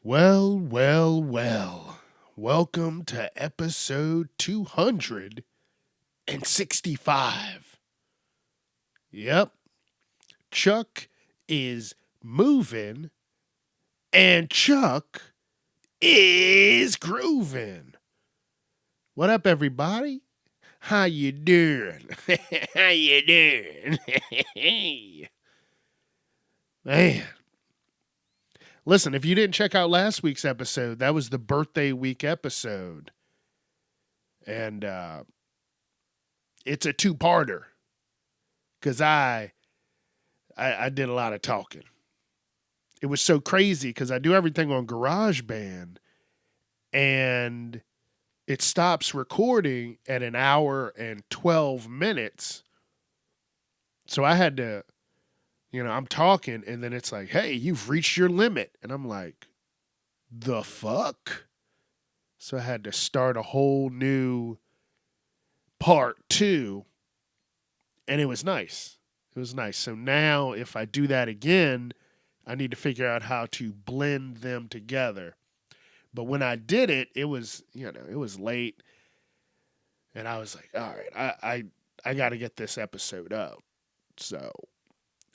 Well, well, well. Welcome to episode 265. Yep, Chuck is moving and Chuck is grooving. What up, everybody? How you doing? How you doing? Man, listen, if you didn't check out last week's episode, that was the birthday week episode. And it's a two-parter because I did a lot of talking. It was so crazy because I do everything on GarageBand and it stops recording at an hour and 12 minutes. So I had to, I'm talking and then it's like, hey, you've reached your limit. And I'm like, the fuck? So I had to start a whole new part two. And it was nice. It was nice. So now if I do that again, I need to figure out how to blend them together. But when I did it, it was, it was late. And I was like, all right, I got to get this episode up. So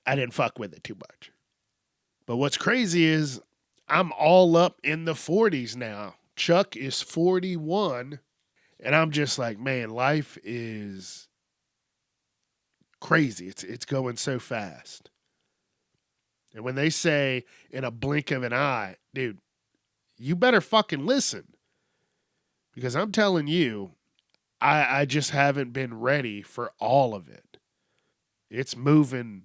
I didn't fuck with it too much. But what's crazy is I'm all up in the 40s now. Chuck is 41. And I'm just like, man, life is crazy. It's going so fast. And when they say in a blink of an eye, dude, you better fucking listen. Because I'm telling you, I just haven't been ready for all of it. It's moving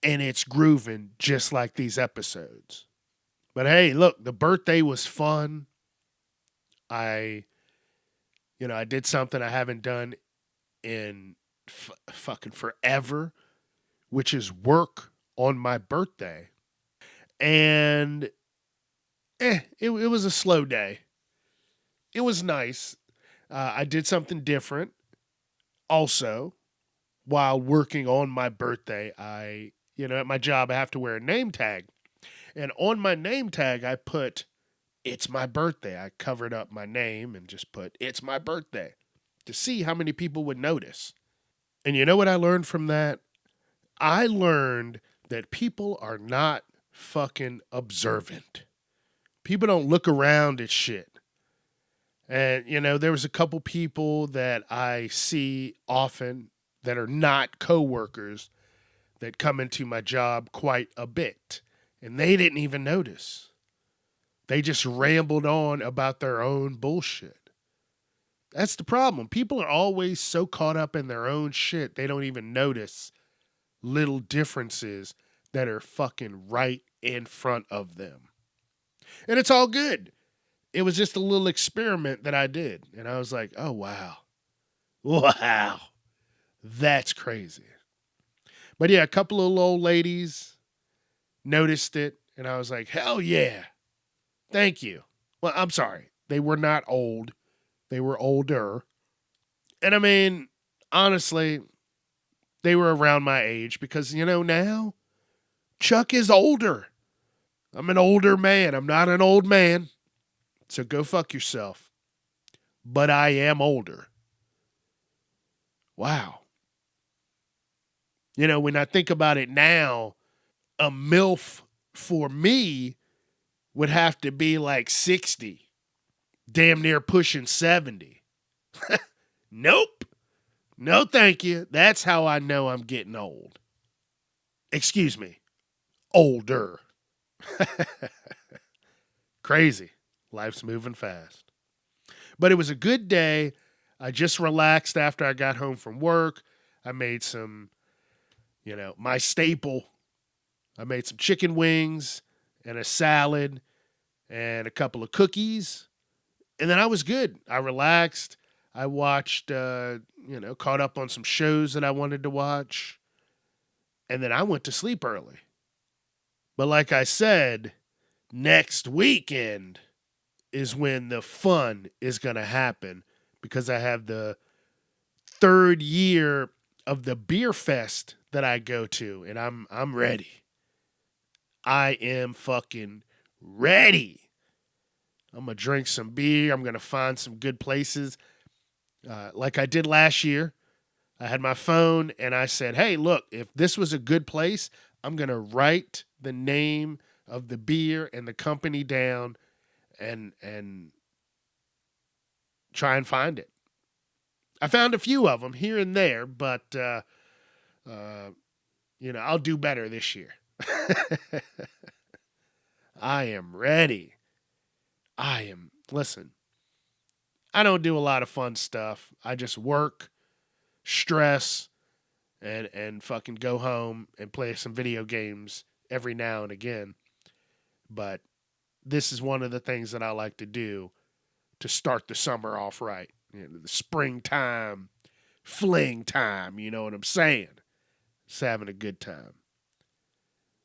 and it's grooving just like these episodes. But hey, look, the birthday was fun. I, I did something I haven't done in fucking forever, which is work on my birthday. And it was a slow day. It was nice. I did something different. Also, while working on my birthday, at my job, I have to wear a name tag. And on my name tag, I put, it's my birthday. I covered up my name and just put, it's my birthday to see how many people would notice. And you know what I learned from that? I learned that people are not fucking observant. People don't look around at shit. And, there was a couple people that I see often that are not coworkers that come into my job quite a bit. And they didn't even notice. They just rambled on about their own bullshit. That's the problem. People are always so caught up in their own shit, they don't even notice little differences that are fucking right in front of them. And it's all good. It was just a little experiment that I did. And I was like, oh, wow. Wow. That's crazy. But yeah, a couple of old ladies noticed it. And I was like, hell yeah. Thank you. Well, I'm sorry. They were not old. They were older. And I mean, honestly, they were around my age because, now Chuck is older. I'm an older man. I'm not an old man. So go fuck yourself. But I am older. Wow. When I think about it now, a MILF for me would have to be like 60, damn near pushing 70. Nope. No, thank you. That's how I know I'm getting old. Excuse me, older. Crazy. Life's moving fast. But it was a good day. I just relaxed after I got home from work. I made some, my staple. I made some chicken wings and a salad and a couple of cookies. And then I was good. I relaxed. I watched, caught up on some shows that I wanted to watch. And then I went to sleep early. But like I said, next weekend is when the fun is going to happen because I have the third year of the beer fest that I go to and I'm ready. I am fucking ready. I'm going to drink some beer. I'm going to find some good places. Like I did last year, I had my phone and I said, hey, look, if this was a good place, I'm going to write the name of the beer and the company down and try and find it. I found a few of them here and there, but, I'll do better this year. I am ready. Listen, I don't do a lot of fun stuff. I just work, stress, and fucking go home and play some video games every now and again. But this is one of the things that I like to do to start the summer off right. The springtime, fling time, you know what I'm saying? It's having a good time.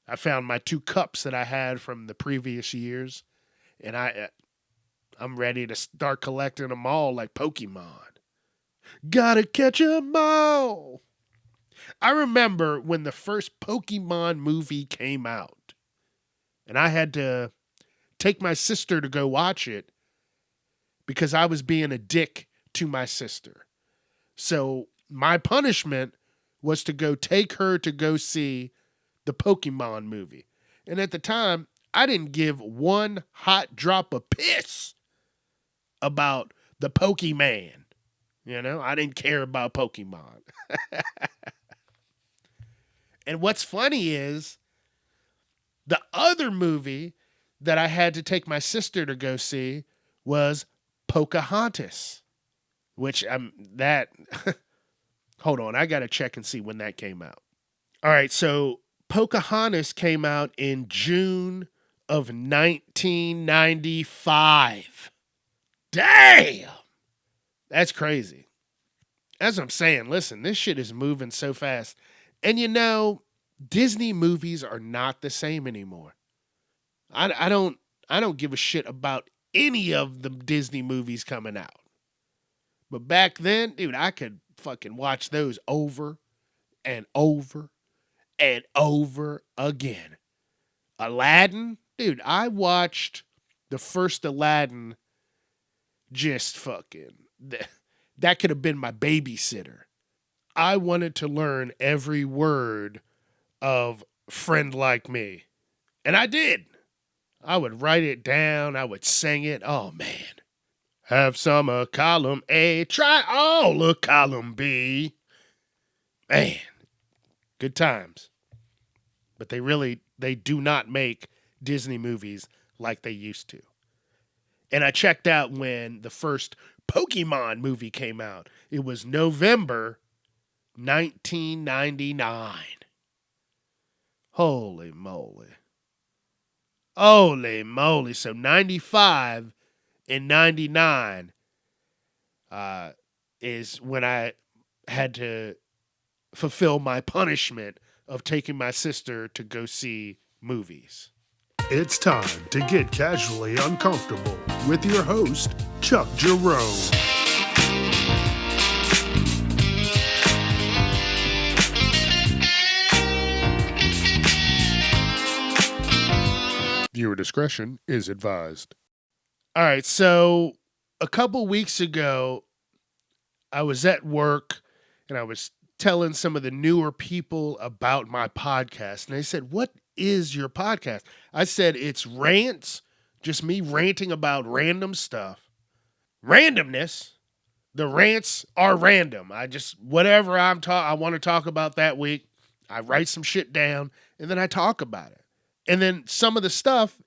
I found my 2 cups that I had from the previous years, and I'm ready to start collecting them all like Pokemon. Gotta catch 'em all. I remember when the first Pokemon movie came out, and I had to take my sister to go watch it because I was being a dick to my sister. So my punishment was to go take her to go see the Pokemon movie. And at the time, I didn't give one hot drop of piss about the Pokemon. I didn't care about Pokemon. And what's funny is the other movie that I had to take my sister to go see was Pocahontas, which hold on, I got to check and see when that came out. All right, so Pocahontas came out in June of 1995. Damn! That's crazy. As I'm saying, listen, this shit is moving so fast. And Disney movies are not the same anymore. I don't give a shit about any of the Disney movies coming out. But back then, dude, I could fucking watch those over and over and over again. Aladdin, dude, I watched the first Aladdin just fucking, that could have been my babysitter. I wanted to learn every word of Friend Like Me. And I did. I would write it down. I would sing it. Oh, man. Have some of column A. Try all of column B. Man, good times. But they do not make Disney movies like they used to. And I checked out when the first Pokemon movie came out. It was November 1999. Holy moly. Holy moly. So 95 and 99 is when I had to fulfill my punishment of taking my sister to go see movies. It's time to get casually uncomfortable with your host, Chuck Jerome. Viewer discretion is advised. All right, so a couple weeks ago, I was at work and I was telling some of the newer people about my podcast. And they said, what is your podcast? I said, it's rants, just me ranting about random stuff. Randomness. The rants are random. Whatever I want to talk about that week, I write some shit down and then I talk about it. And then some of the stuff,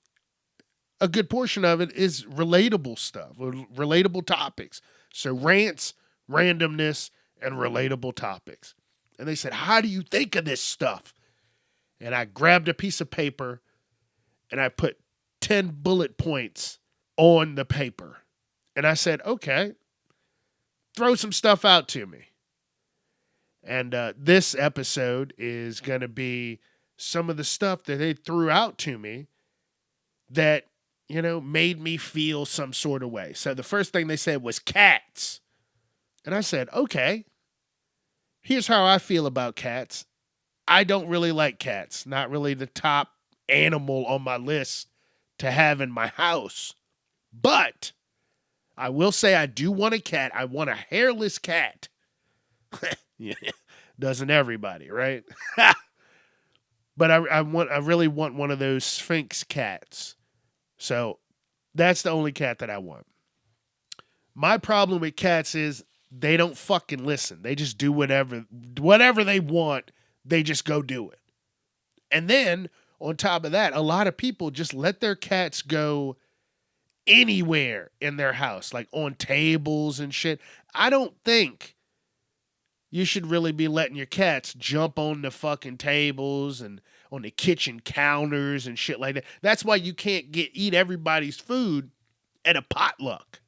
a good portion of it is relatable stuff, relatable topics. So rants, randomness, and relatable topics. And they said, how do you think of this stuff? And I grabbed a piece of paper and I put 10 bullet points on the paper. And I said, okay, throw some stuff out to me. And this episode is going to be some of the stuff that they threw out to me that, made me feel some sort of way. So the first thing they said was cats. And I said, okay, here's how I feel about cats. I don't really like cats. Not really the top animal on my list to have in my house. But I will say I do want a cat. I want a hairless cat. Yeah, doesn't everybody, right? But I really want one of those Sphinx cats. So that's the only cat that I want. My problem with cats is they don't fucking listen. They just do whatever they want. They just go do it. And then on top of that, a lot of people just let their cats go anywhere in their house, like on tables and shit. I don't think you should really be letting your cats jump on the fucking tables and on the kitchen counters and shit like that. That's why you can't eat everybody's food at a potluck.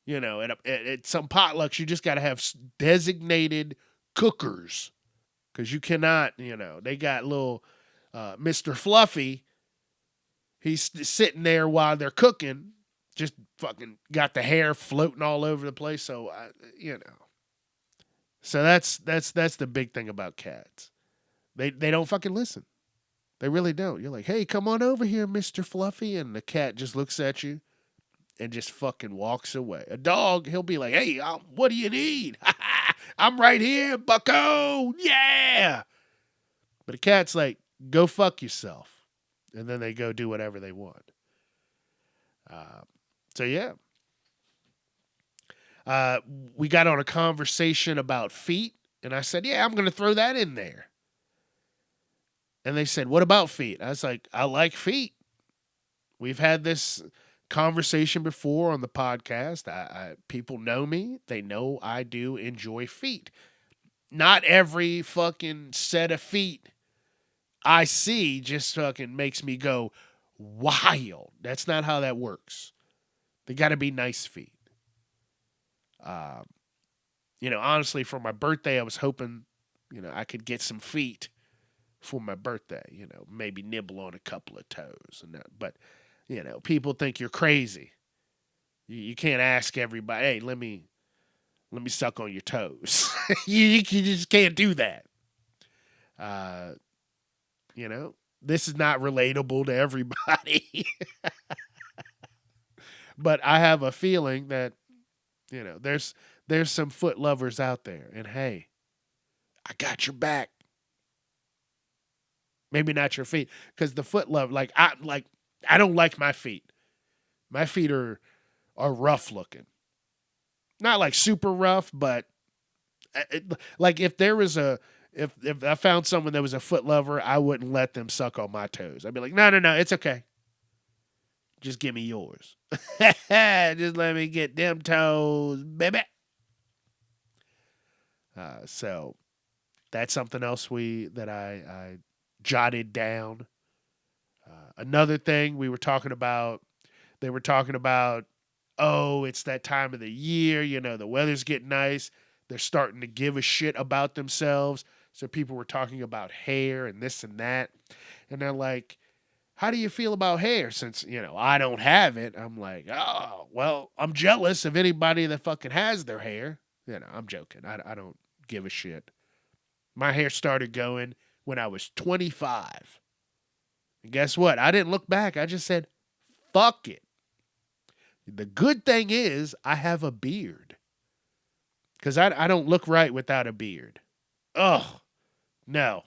You know, at some potlucks, you just got to have designated cookers because you cannot, they got little Mr. Fluffy. He's sitting there while they're cooking, just fucking got the hair floating all over the place. So, So that's the big thing about cats. They don't fucking listen. They really don't. You're like, hey, come on over here, Mr. Fluffy. And the cat just looks at you and just fucking walks away. A dog, he'll be like, hey, what do you need? I'm right here, bucko. Yeah. But a cat's like, go fuck yourself. And then they go do whatever they want. So, yeah. We got on a conversation about feet. And I said, yeah, I'm going to throw that in there. And they said, what about feet? I was like, I like feet. We've had this conversation before on the podcast. People know me. They know I do enjoy feet. Not every fucking set of feet I see just fucking makes me go wild. That's not how that works. They got to be nice feet. Honestly, for my birthday, I was hoping, I could get some feet for my birthday. Maybe nibble on a couple of toes and that. But people think you're crazy. You can't ask everybody, hey, let me suck on your toes. you just can't do that. This is not relatable to everybody. But I have a feeling that, there's some foot lovers out there. And hey, I got your back. Maybe not your feet. Because the foot love, I don't like my feet. My feet are rough looking. Not like super rough, but like if there was if I found someone that was a foot lover, I wouldn't let them suck on my toes. I'd be like, no, it's okay. Just give me yours. Just let me get them toes, baby. So that's something else that I jotted down. Another thing they were talking about, oh, it's that time of the year, the weather's getting nice. They're starting to give a shit about themselves. So people were talking about hair and this and that. And they're like, how do you feel about hair? Since, I don't have it. I'm like, oh, well, I'm jealous of anybody that fucking has their hair. I'm joking. I don't give a shit. My hair started going when I was 25. And guess what? I didn't look back. I just said, fuck it. The good thing is I have a beard. Because I don't look right without a beard. Oh, no.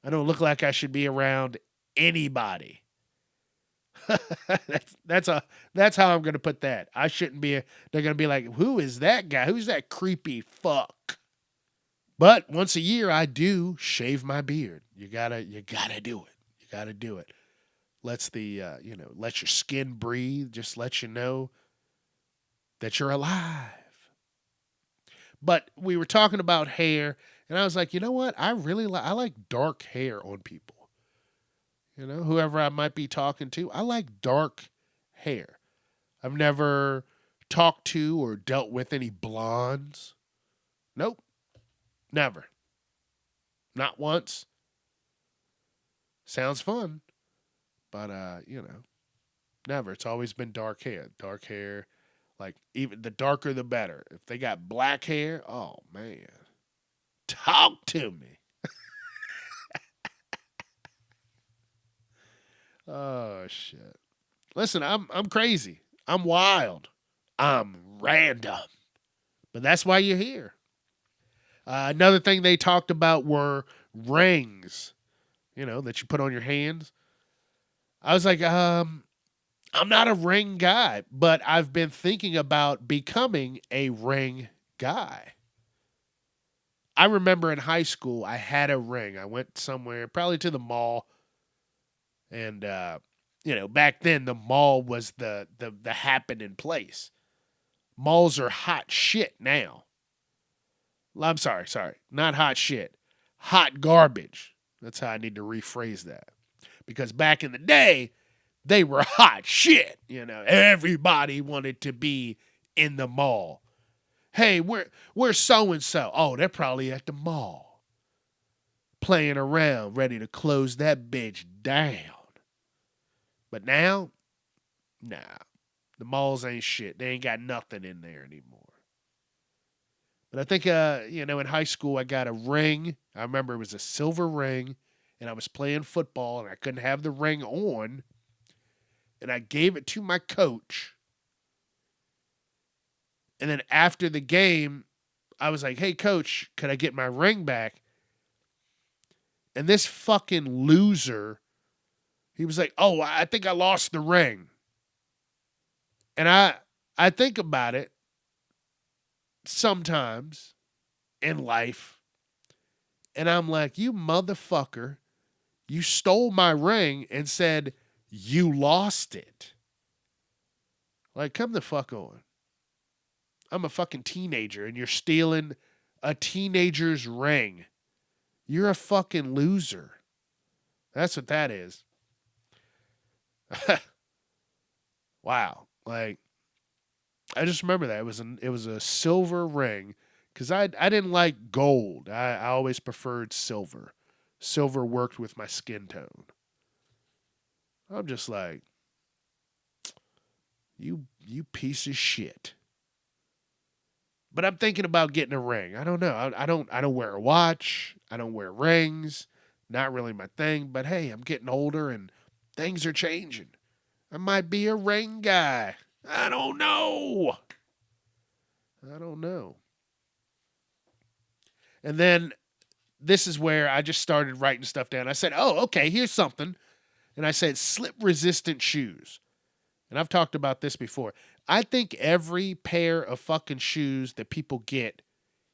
I don't look like I should be around anybody. that's how I'm going to put that. I shouldn't be. They're going to be like, who is that guy? Who's that creepy fuck? But once a year, I do shave my beard. You gotta do it. You gotta do it. Lets let your skin breathe. Just let you know that you're alive. But we were talking about hair, and I was like, you know what? I like dark hair on people. Whoever I might be talking to, I like dark hair. I've never talked to or dealt with any blondes. Nope. Never. Not once. Sounds fun. But, never. It's always been dark hair. Dark hair. Like, even the darker the better. If they got black hair, oh, man. Talk to me. Oh, shit. Listen, I'm crazy. I'm wild. I'm random. But that's why you're here. Another thing they talked about were rings, that you put on your hands. I was like, I'm not a ring guy, but I've been thinking about becoming a ring guy. I remember in high school, I had a ring. I went somewhere, probably to the mall, and back then the mall was the happening place. Malls are hot shit now. I'm sorry, not hot shit, hot garbage. That's how I need to rephrase that, because back in the day, they were hot shit. Everybody wanted to be in the mall. Hey, where's so and so? Oh, they're probably at the mall, playing around, ready to close that bitch down. But now, nah, the malls ain't shit. They ain't got nothing in there anymore. But I think, in high school, I got a ring. I remember it was a silver ring, and I was playing football, and I couldn't have the ring on. And I gave it to my coach. And then after the game, I was like, hey, coach, could I get my ring back? And this fucking loser, he was like, oh, I think I lost the ring. And I think about it sometimes in life. And I'm like, you motherfucker, you stole my ring and said you lost it. Like, come the fuck on. I'm a fucking teenager and you're stealing a teenager's ring. You're a fucking loser. That's what that is. Wow. Like, I just remember that it was a silver ring, because I didn't like gold. I always preferred silver. Silver worked with my skin tone. I'm just like, you piece of shit. But I'm thinking about getting a ring. I don't know. I don't wear a watch. I don't wear rings. Not really my thing. But hey, I'm getting older and things are changing. I might be a ring guy. I don't know. And then this is where I just started writing stuff down. I said, oh, okay, here's something. And I said, slip resistant shoes. And I've talked about this before. I think every pair of fucking shoes that people get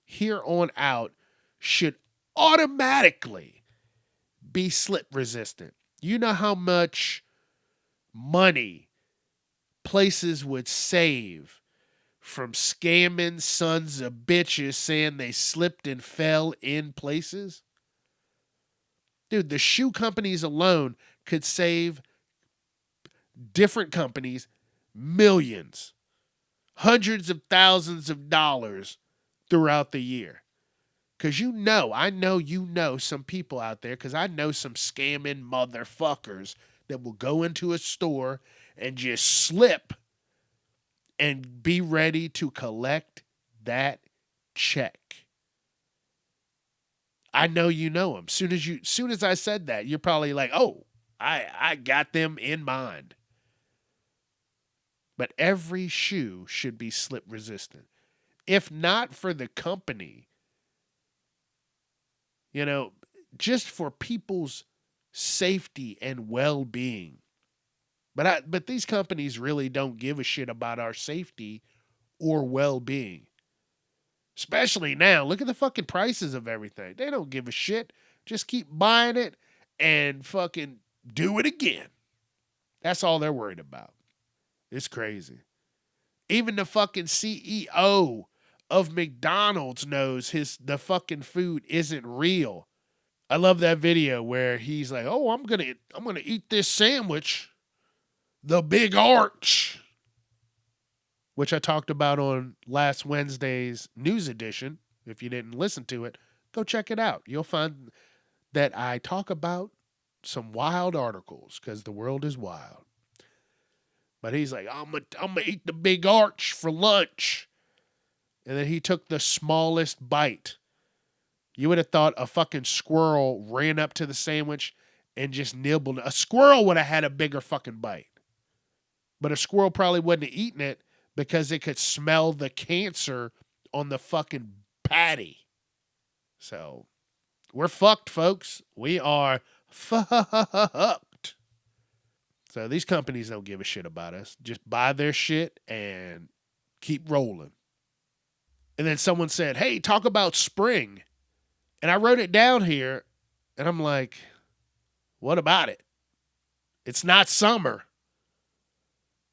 here on out should automatically be slip resistant. You know how much money places would save from scamming sons of bitches saying they slipped and fell in places? Dude, the shoe companies alone could save different companies millions, hundreds of thousands of dollars throughout the year. Because I know some people out there, because I know some scamming motherfuckers that will go into a store and just slip and be ready to collect that check. I know you know them. Soon as I said that, you're probably like, oh, I got them in mind. But every shoe should be slip resistant. If not for the company, just for people's safety and well-being. But these companies really don't give a shit about our safety or well-being. Especially now. Look at the fucking prices of everything. They don't give a shit. Just keep buying it and fucking do it again. That's all they're worried about. It's crazy. Even the fucking CEO of McDonald's knows the fucking food isn't real. I love that video where he's like, "Oh, I'm gonna eat this sandwich, the Big Arch," which I talked about on last Wednesday's news edition. If you didn't listen to it, go check it out. You'll find that I talk about some wild articles, because the world is wild. But he's like, I'm gonna eat the Big Arch for lunch. And then he took the smallest bite. You would have thought a fucking squirrel ran up to the sandwich and just nibbled. A squirrel would have had a bigger fucking bite. But a squirrel probably wouldn't have eaten it because it could smell the cancer on the fucking patty. So we're fucked, folks. We are fucked. So these companies don't give a shit about us. Just buy their shit and keep rolling. And then someone said, hey, talk about spring. And I wrote it down here, and I'm like, what about it? It's not summer.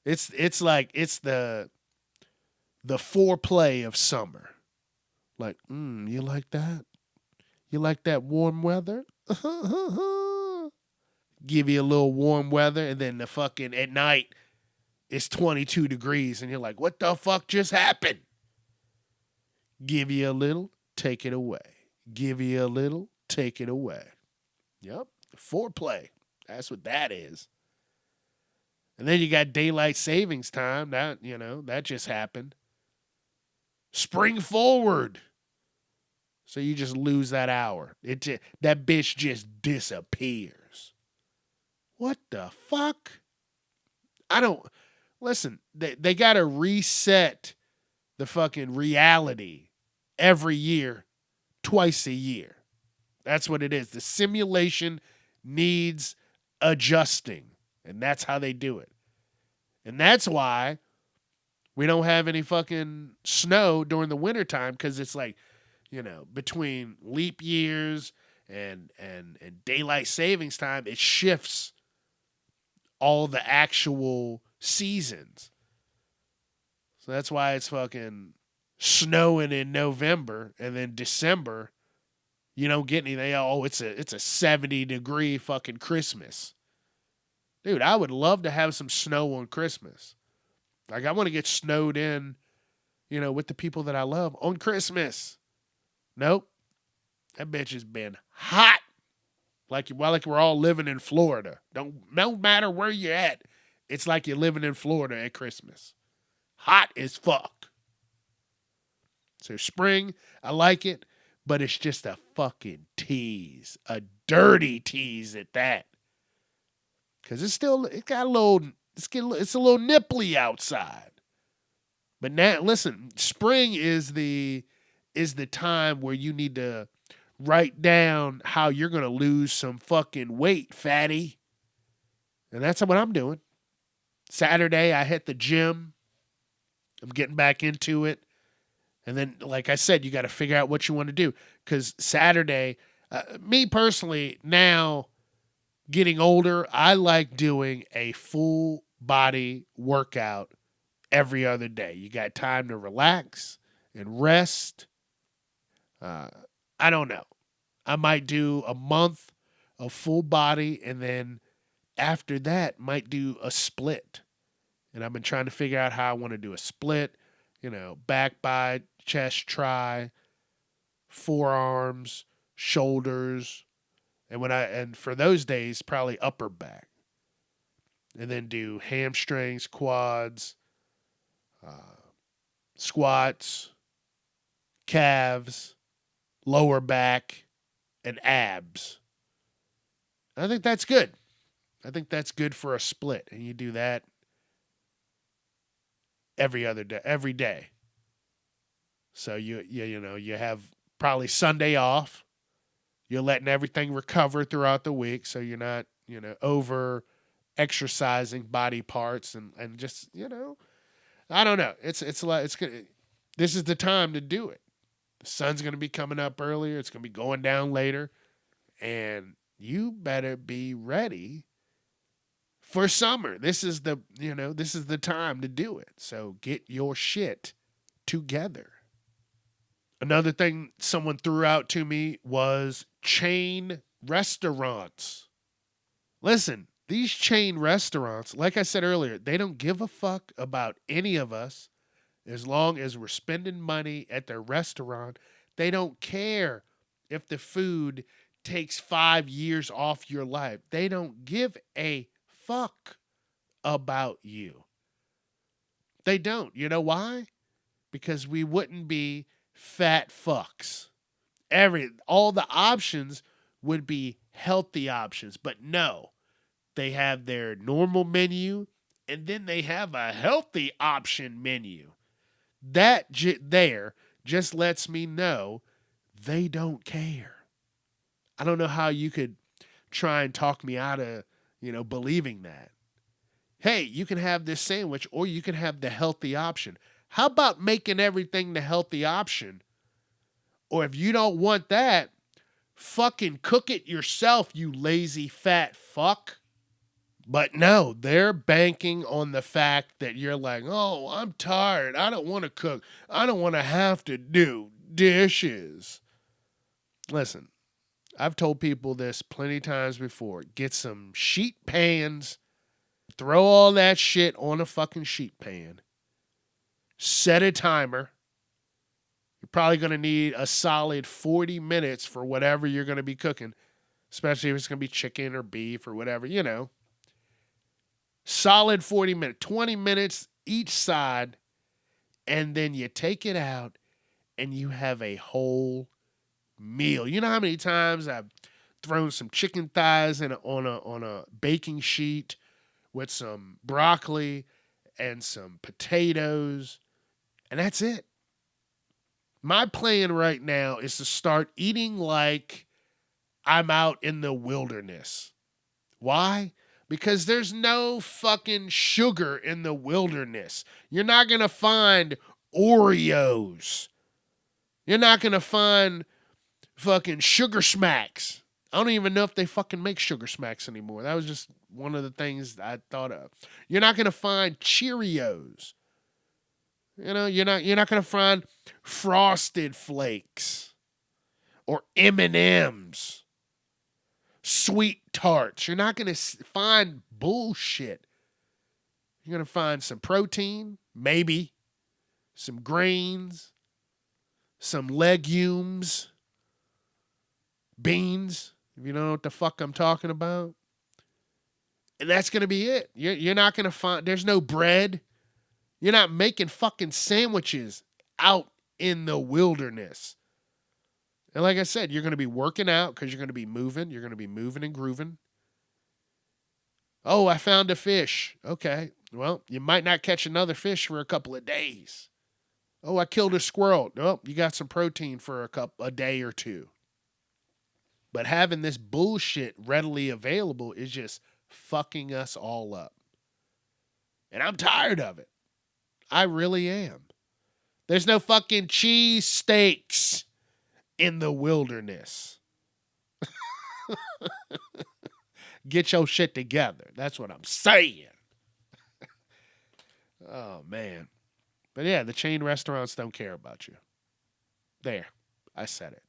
It's like it's the foreplay of summer. Like, you like that? You like that warm weather? Give you a little warm weather, and then the fucking at night it's 22 degrees, and you're like, what the fuck just happened? Give you a little, take it away. Give you a little, take it away. Yep, foreplay. That's what that is. And then you got daylight savings time. That, that just happened. Spring forward. So you just lose that hour. That bitch just disappears. What the fuck? Listen, they got to reset the fucking reality every year, twice a year. That's what it is. The simulation needs adjusting, and that's how they do it. And that's why we don't have any fucking snow during the wintertime, because it's like, between leap years and daylight savings time, it shifts all the actual seasons. So that's why it's fucking snowing in November, and then December, you don't get anything. Oh, it's a 70-degree fucking Christmas. Dude, I would love to have some snow on Christmas. Like, I want to get snowed in, with the people that I love on Christmas. Nope. That bitch has been hot. Like we're all living in Florida. No matter where you're at, it's like you're living in Florida at Christmas. Hot as fuck. So spring, I like it, but it's just a fucking tease. A dirty tease at that. Because it's a little nipply outside. But now, listen, spring is the time where you need to write down how you're going to lose some fucking weight, fatty. And that's what I'm doing. Saturday, I hit the gym. I'm getting back into it. And then, like I said, you got to figure out what you want to do. Because Saturday, me personally, now getting older, I like doing a full body workout every other day. You got time to relax and rest. I don't know. I might do a month of full body, and then after that, might do a split. And I've been trying to figure out how I want to do a split. Back, by, chest, tri, forearms, shoulders, and for those days, probably upper back. And then do hamstrings, quads, squats, calves, lower back, and abs. I think that's good. I think that's good for a split. And you do that every day. So you have probably Sunday off. You're letting everything recover throughout the week, so you're not, over exercising body parts and just, I don't know. It's good. This is the time to do it. The sun's going to be coming up earlier. It's going to be going down later. And you better be ready for summer. This is the time to do it. So get your shit together. Another thing someone threw out to me was chain restaurants. Listen, these chain restaurants, like I said earlier, they don't give a fuck about any of us. As long as we're spending money at their restaurant, they don't care if the food takes 5 years off your life. They don't give a fuck about you. They don't. You know why? Because we wouldn't be fat fucks. All the options would be healthy options, but no. They have their normal menu And then they have a healthy option menu. That there just lets me know they don't care. I don't know how you could try and talk me out of, believing that. Hey, you can have this sandwich or you can have the healthy option. How about making everything the healthy option? Or if you don't want that, fucking cook it yourself, you lazy fat fuck. But no, they're banking on the fact that you're like, oh, I'm tired. I don't want to cook. I don't want to have to do dishes. Listen, I've told people this plenty of times before. Get some sheet pans. Throw all that shit on a fucking sheet pan. Set a timer. You're probably going to need a solid 40 minutes for whatever you're going to be cooking, especially if it's going to be chicken or beef or whatever, Solid 40 minutes, 20 minutes each side, and then you take it out and you have a whole meal. You know how many times I've thrown some chicken thighs on a baking sheet with some broccoli and some potatoes, and that's it. My plan right now is to start eating like I'm out in the wilderness. Why? Because there's no fucking sugar in the wilderness. You're not going to find Oreos. You're not going to find fucking Sugar Smacks. I don't even know if they fucking make Sugar Smacks anymore. That was just one of the things I thought of. You're not going to find Cheerios. You're not going to find Frosted Flakes or M&Ms, Sweet Tarts. You're not going to find bullshit. You're going to find some protein, maybe some grains, some legumes, beans, if you know what the fuck I'm talking about. And that's going to be it. You're not going to find, there's no bread. You're not making fucking sandwiches out in the wilderness. And like I said, you're going to be working out because you're going to be moving. You're going to be moving and grooving. Oh, I found a fish. Okay. Well, you might not catch another fish for a couple of days. Oh, I killed a squirrel. Nope, you got some protein for a day or two. But having this bullshit readily available is just fucking us all up. And I'm tired of it. I really am. There's no fucking cheese steaks in the wilderness. Get your shit together. That's what I'm saying. Oh, man. But yeah, the chain restaurants don't care about you. There. I said it.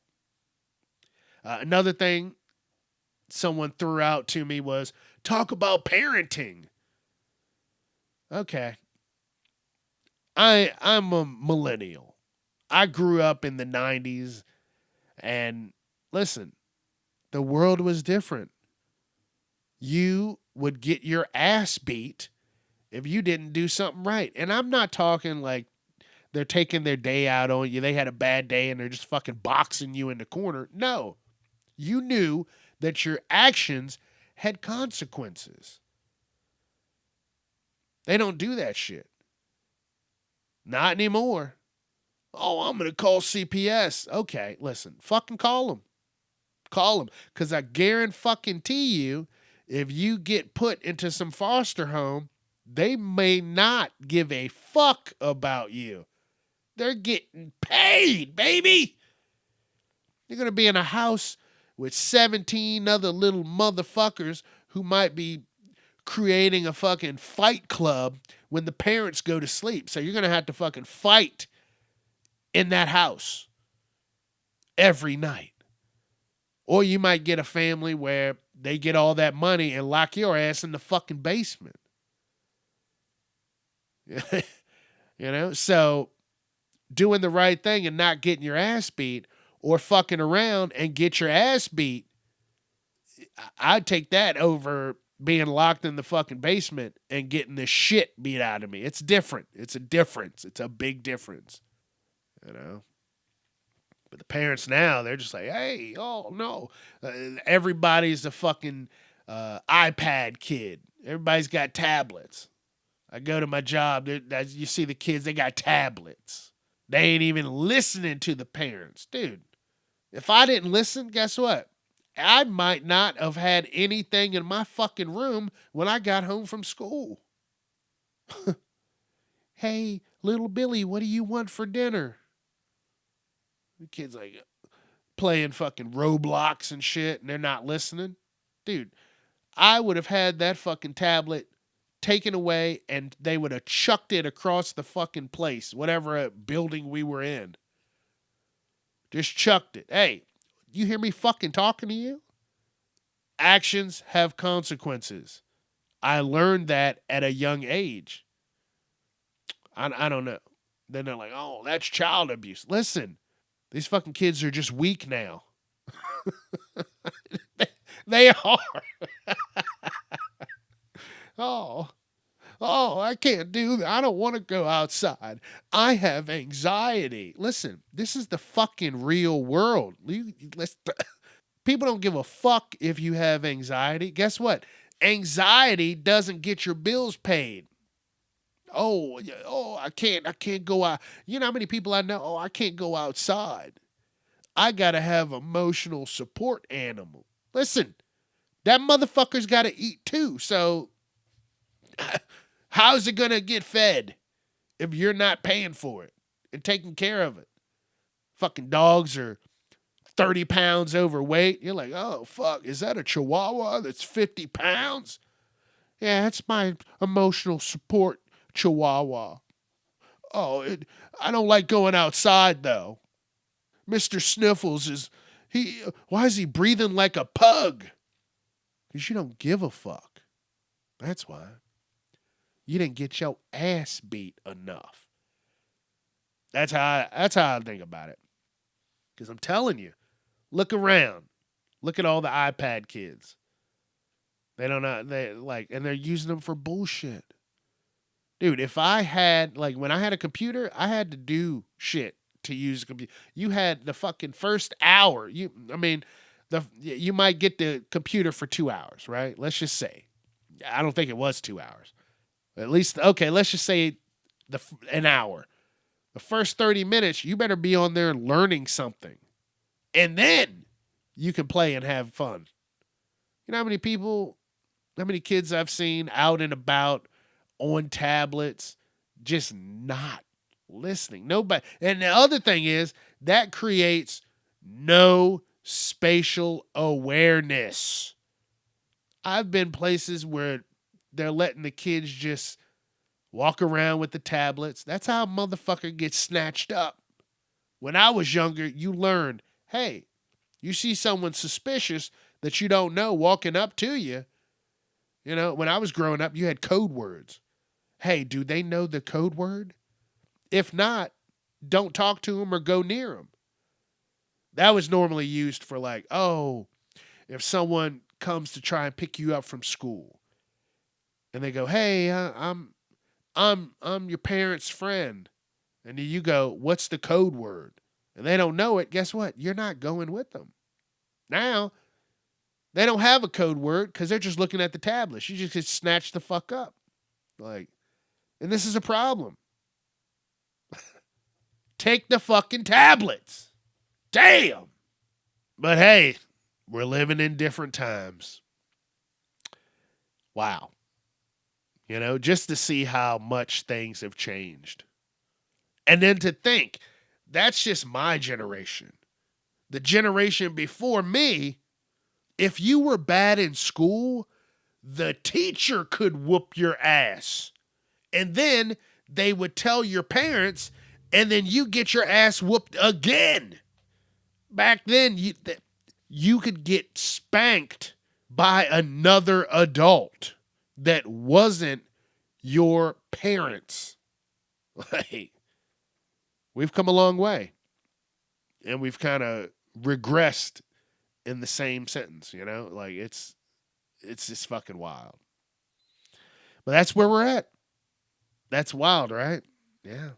Another thing someone threw out to me was, talk about parenting. Okay. I'm a millennial. I grew up in the 90s, and listen, the world was different. You would get your ass beat if you didn't do something right. And I'm not talking like they're taking their day out on you. They had a bad day and they're just fucking boxing you in the corner. No. You knew that your actions had consequences. They don't do that shit. Not anymore. Oh, I'm going to call CPS. Okay, listen. Fucking call them. Call them. Because I guarantee you, if you get put into some foster home, they may not give a fuck about you. They're getting paid, baby. You're going to be in a house with 17 other little motherfuckers who might be creating a fucking fight club when the parents go to sleep. So you're going to have to fucking fight in that house every night. Or you might get a family where they get all that money and lock your ass in the fucking basement. So doing the right thing and not getting your ass beat, or fucking around and get your ass beat, I'd take that over being locked in the fucking basement and getting the shit beat out of me. It's different. It's a difference. It's a big difference. But the parents now, they're just like, hey, oh, no. Everybody's a fucking iPad kid. Everybody's got tablets. I go to my job. You see the kids, they got tablets. They ain't even listening to the parents. Dude, if I didn't listen, guess what? I might not have had anything in my fucking room when I got home from school. Hey, little Billy, what do you want for dinner? The kid's like playing fucking Roblox and shit, and they're not listening. Dude, I would have had that fucking tablet taken away and they would have chucked it across the fucking place, whatever building we were in. Just chucked it. Hey, you hear me fucking talking to you? Actions have consequences. I learned that at a young age. I don't know. Then they're like, oh, that's child abuse. Listen, these fucking kids are just weak now. They are. Oh, I can't do that. I don't want to go outside. I have anxiety. Listen, this is the fucking real world. People don't give a fuck if you have anxiety. Guess what? Anxiety doesn't get your bills paid. I can't go out. You know how many people I know? Oh, I can't go outside. I gotta have emotional support animal. Listen, that motherfucker's gotta eat too. So how's it gonna get fed if you're not paying for it and taking care of it? Fucking dogs are 30 pounds overweight. You're like, oh fuck, is that a Chihuahua that's 50 pounds? Yeah, that's my emotional support Chihuahua. I don't like going outside though. Mr. Sniffles why is he breathing like a pug? Because you don't give a fuck. That's why. You didn't get your ass beat enough. That's how I think about it. Because I'm telling you, look around. Look at all the iPad kids. They don't know, and they're using them for bullshit. Dude, if I had, when I had a computer, I had to do shit to use a computer. You had the fucking first hour. You might get the computer for 2 hours, right? Let's just say. I don't think it was 2 hours. At least, okay, let's just say an hour. The first 30 minutes, you better be on there learning something. And then you can play and have fun. You know how many kids I've seen out and about on tablets, just not listening. Nobody. And the other thing is that creates no spatial awareness. I've been places where they're letting the kids just walk around with the tablets. That's how a motherfucker gets snatched up. When I was younger, you learned, hey, you see someone suspicious that you don't know walking up to you. You know, when I was growing up, you had code words. Hey, do they know the code word? If not, don't talk to them or go near them. That was normally used for if someone comes to try and pick you up from school and they go, hey, I'm your parents' friend. And then you go, what's the code word? And they don't know it. Guess what? You're not going with them. Now, they don't have a code word because they're just looking at the tablets. You just get snatched the fuck up. And this is a problem. Take the fucking tablets. Damn. But hey, we're living in different times. Wow. You know, just to see how much things have changed. And then to think, that's just my generation. The generation before me, if you were bad in school, the teacher could whoop your ass. And then they would tell your parents, and then you get your ass whooped again. Back then, you could get spanked by another adult that wasn't your parents. We've come a long way. And we've kind of regressed in the same sentence, you know? It's just fucking wild. But that's where we're at. That's wild, right? Yeah.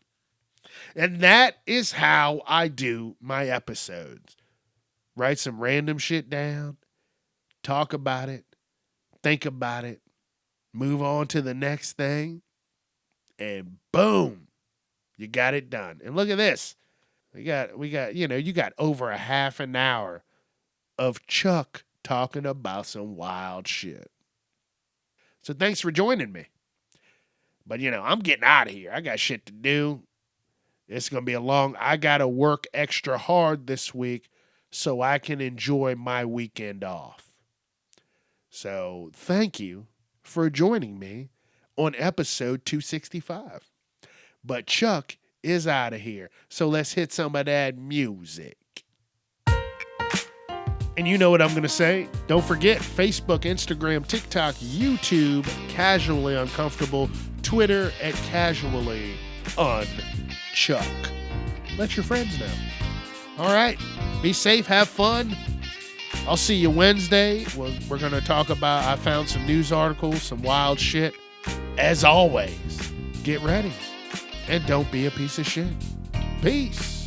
And that is how I do my episodes. Write some random shit down, talk about it, think about it, move on to the next thing. and boom, you got it done. And look at this. We got, you got over a half an hour of Chuck talking about some wild shit. So thanks for joining me. But, I'm getting out of here. I got shit to do. It's going to be I got to work extra hard this week so I can enjoy my weekend off. So thank you for joining me on episode 265. But Chuck is out of here. So let's hit some of that music. And you know what I'm going to say. Don't forget Facebook, Instagram, TikTok, YouTube, Casually Uncomfortable, Twitter at Casually Unchuck. Let your friends know. All right. Be safe. Have fun. I'll see you Wednesday. We're going to talk about, I found some news articles, some wild shit. As always, get ready. And don't be a piece of shit. Peace.